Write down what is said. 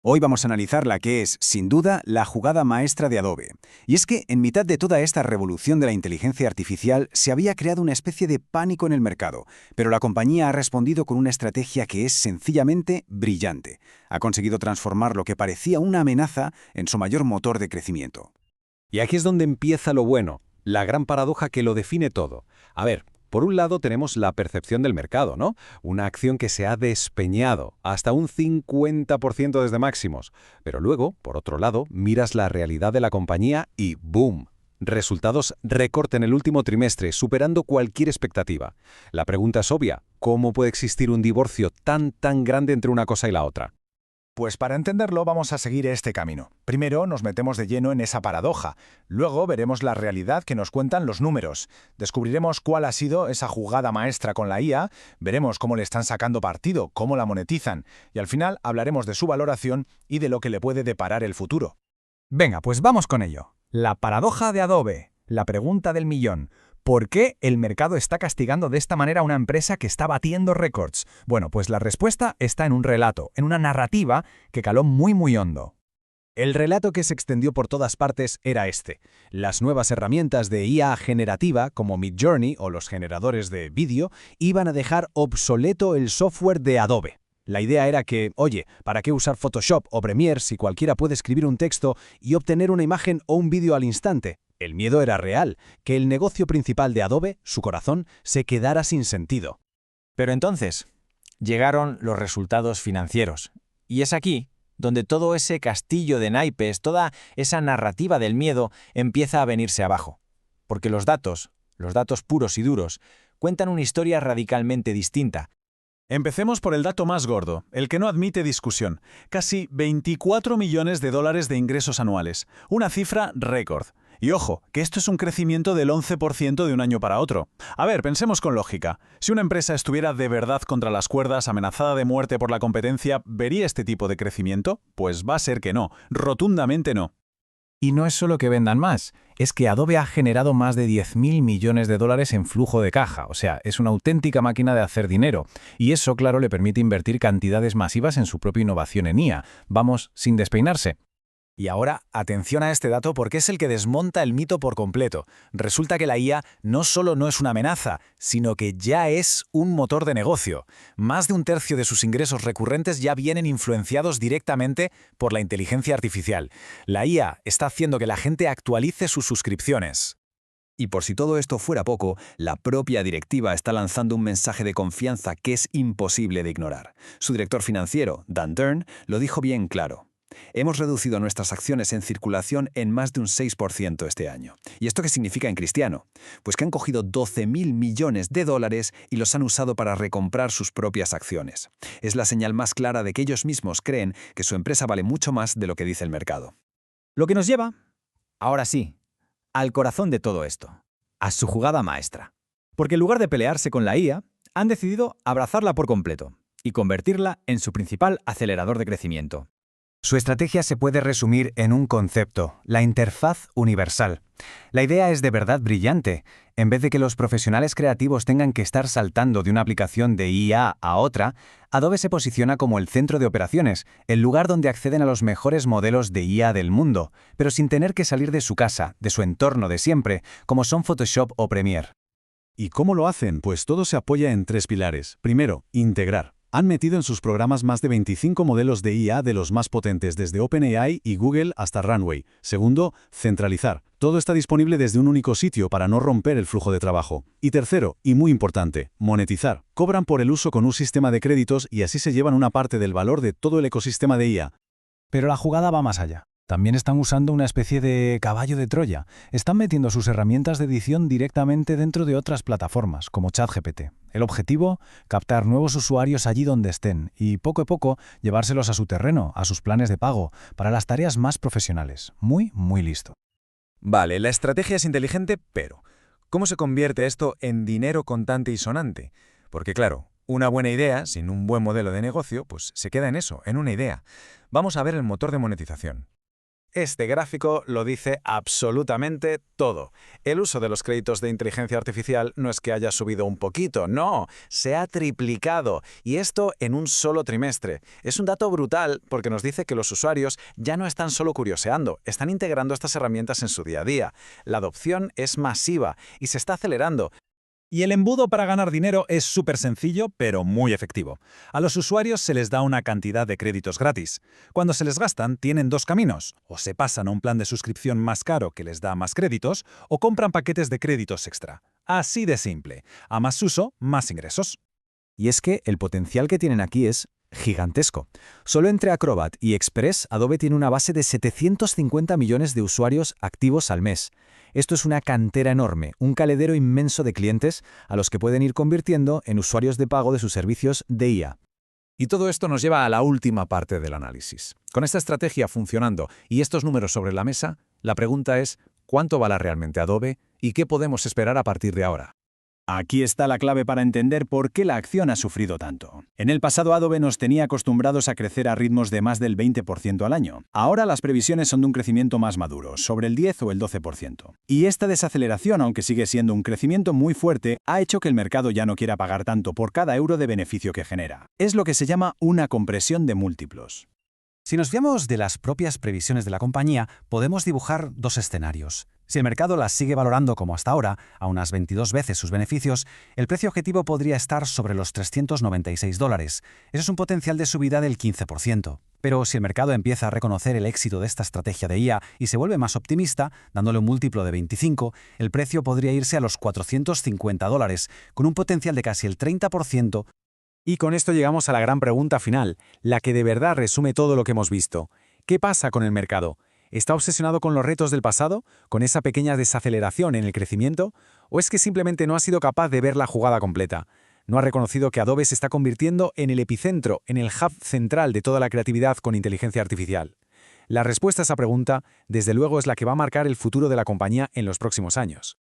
Hoy vamos a analizar la que es, sin duda, la jugada maestra de Adobe. Y es que, en mitad de toda esta revolución de la inteligencia artificial, se había creado una especie de pánico en el mercado, pero la compañía ha respondido con una estrategia que es sencillamente brillante. Ha conseguido transformar lo que parecía una amenaza en su mayor motor de crecimiento. Y aquí es donde empieza lo bueno, la gran paradoja que lo define todo. A ver, por un lado tenemos la percepción del mercado, ¿no? Una acción que se ha despeñado hasta un 50% desde máximos. Pero luego, por otro lado, miras la realidad de la compañía y ¡boom! Resultados récord en el último trimestre, superando cualquier expectativa. La pregunta es obvia, ¿cómo puede existir un divorcio tan grande entre una cosa y la otra? Pues para entenderlo vamos a seguir este camino. Primero nos metemos de lleno en esa paradoja, luego veremos la realidad que nos cuentan los números, descubriremos cuál ha sido esa jugada maestra con la IA, veremos cómo le están sacando partido, cómo la monetizan, y al final hablaremos de su valoración y de lo que le puede deparar el futuro. Venga, pues vamos con ello. La paradoja de Adobe, la pregunta del millón. ¿Por qué el mercado está castigando de esta manera a una empresa que está batiendo récords? Bueno, pues la respuesta está en un relato, en una narrativa que caló muy hondo. El relato que se extendió por todas partes era este. Las nuevas herramientas de IA generativa, como Midjourney o los generadores de vídeo, iban a dejar obsoleto el software de Adobe. La idea era que, oye, ¿para qué usar Photoshop o Premiere si cualquiera puede escribir un texto y obtener una imagen o un vídeo al instante? El miedo era real, que el negocio principal de Adobe, su corazón, se quedara sin sentido. Pero entonces, llegaron los resultados financieros. Y es aquí donde todo ese castillo de naipes, toda esa narrativa del miedo, empieza a venirse abajo. Porque los datos puros y duros, cuentan una historia radicalmente distinta. Empecemos por el dato más gordo, el que no admite discusión. Casi 24 millones de dólares de ingresos anuales, una cifra récord. Y ojo, que esto es un crecimiento del 11% de un año para otro. A ver, pensemos con lógica. Si una empresa estuviera de verdad contra las cuerdas, amenazada de muerte por la competencia, ¿vería este tipo de crecimiento? Pues va a ser que no, rotundamente no. Y no es solo que vendan más, es que Adobe ha generado más de 10.000 millones de dólares en flujo de caja, o sea, es una auténtica máquina de hacer dinero. Y eso, claro, le permite invertir cantidades masivas en su propia innovación en IA. Vamos, sin despeinarse. Y ahora, atención a este dato porque es el que desmonta el mito por completo. Resulta que la IA no solo no es una amenaza, sino que ya es un motor de negocio. Más de un tercio de sus ingresos recurrentes ya vienen influenciados directamente por la inteligencia artificial. La IA está haciendo que la gente actualice sus suscripciones. Y por si todo esto fuera poco, la propia directiva está lanzando un mensaje de confianza que es imposible de ignorar. Su director financiero, Dan Durn, lo dijo bien claro. Hemos reducido nuestras acciones en circulación en más de un 6% este año. ¿Y esto qué significa en cristiano? Pues que han cogido 12.000 millones de dólares y los han usado para recomprar sus propias acciones. Es la señal más clara de que ellos mismos creen que su empresa vale mucho más de lo que dice el mercado. Lo que nos lleva, ahora sí, al corazón de todo esto, a su jugada maestra. Porque en lugar de pelearse con la IA, han decidido abrazarla por completo y convertirla en su principal acelerador de crecimiento. Su estrategia se puede resumir en un concepto, la interfaz universal. La idea es de verdad brillante. En vez de que los profesionales creativos tengan que estar saltando de una aplicación de IA a otra, Adobe se posiciona como el centro de operaciones, el lugar donde acceden a los mejores modelos de IA del mundo, pero sin tener que salir de su casa, de su entorno de siempre, como son Photoshop o Premiere. ¿Y cómo lo hacen? Pues todo se apoya en 3 pilares. Primero, integrar. Han metido en sus programas más de 25 modelos de IA de los más potentes desde OpenAI y Google hasta Runway. Segundo, centralizar. Todo está disponible desde un único sitio para no romper el flujo de trabajo. Y tercero, y muy importante, monetizar. Cobran por el uso con un sistema de créditos y así se llevan una parte del valor de todo el ecosistema de IA. Pero la jugada va más allá. También están usando una especie de caballo de Troya. Están metiendo sus herramientas de edición directamente dentro de otras plataformas, como ChatGPT. El objetivo, captar nuevos usuarios allí donde estén y poco a poco llevárselos a su terreno, a sus planes de pago, para las tareas más profesionales. Muy listo. Vale, la estrategia es inteligente, pero ¿cómo se convierte esto en dinero contante y sonante? Porque claro, una buena idea, sin un buen modelo de negocio, pues se queda en eso, en una idea. Vamos a ver el motor de monetización. Este gráfico lo dice absolutamente todo. El uso de los créditos de inteligencia artificial no es que haya subido un poquito, no, se ha triplicado, y esto en un solo trimestre. Es un dato brutal porque nos dice que los usuarios ya no están solo curioseando, están integrando estas herramientas en su día a día. La adopción es masiva y se está acelerando. Y el embudo para ganar dinero es súper sencillo, pero muy efectivo. A los usuarios se les da una cantidad de créditos gratis. Cuando se les gastan, tienen dos caminos. O se pasan a un plan de suscripción más caro que les da más créditos, o compran paquetes de créditos extra. Así de simple. A más uso, más ingresos. Y es que el potencial que tienen aquí es gigantesco. Solo entre Acrobat y Express, Adobe tiene una base de 750 millones de usuarios activos al mes. Esto es una cantera enorme, un caledero inmenso de clientes a los que pueden ir convirtiendo en usuarios de pago de sus servicios de IA. Y todo esto nos lleva a la última parte del análisis. Con esta estrategia funcionando y estos números sobre la mesa, la pregunta es, ¿cuánto vale realmente Adobe y qué podemos esperar a partir de ahora? Aquí está la clave para entender por qué la acción ha sufrido tanto. En el pasado Adobe nos tenía acostumbrados a crecer a ritmos de más del 20% al año. Ahora las previsiones son de un crecimiento más maduro, sobre el 10 o el 12%. Y esta desaceleración, aunque sigue siendo un crecimiento muy fuerte, ha hecho que el mercado ya no quiera pagar tanto por cada euro de beneficio que genera. Es lo que se llama una compresión de múltiplos. Si nos fiamos de las propias previsiones de la compañía, podemos dibujar dos escenarios. Si el mercado las sigue valorando como hasta ahora, a unas 22 veces sus beneficios, el precio objetivo podría estar sobre los $396. Eso es un potencial de subida del 15%. Pero si el mercado empieza a reconocer el éxito de esta estrategia de IA y se vuelve más optimista, dándole un múltiplo de 25, el precio podría irse a los $450, con un potencial de casi el 30%. Y con esto llegamos a la gran pregunta final, la que de verdad resume todo lo que hemos visto. ¿Qué pasa con el mercado? ¿Está obsesionado con los retos del pasado? ¿Con esa pequeña desaceleración en el crecimiento? ¿O es que simplemente no ha sido capaz de ver la jugada completa? ¿No ha reconocido que Adobe se está convirtiendo en el epicentro, en el hub central de toda la creatividad con inteligencia artificial? La respuesta a esa pregunta, desde luego, es la que va a marcar el futuro de la compañía en los próximos años.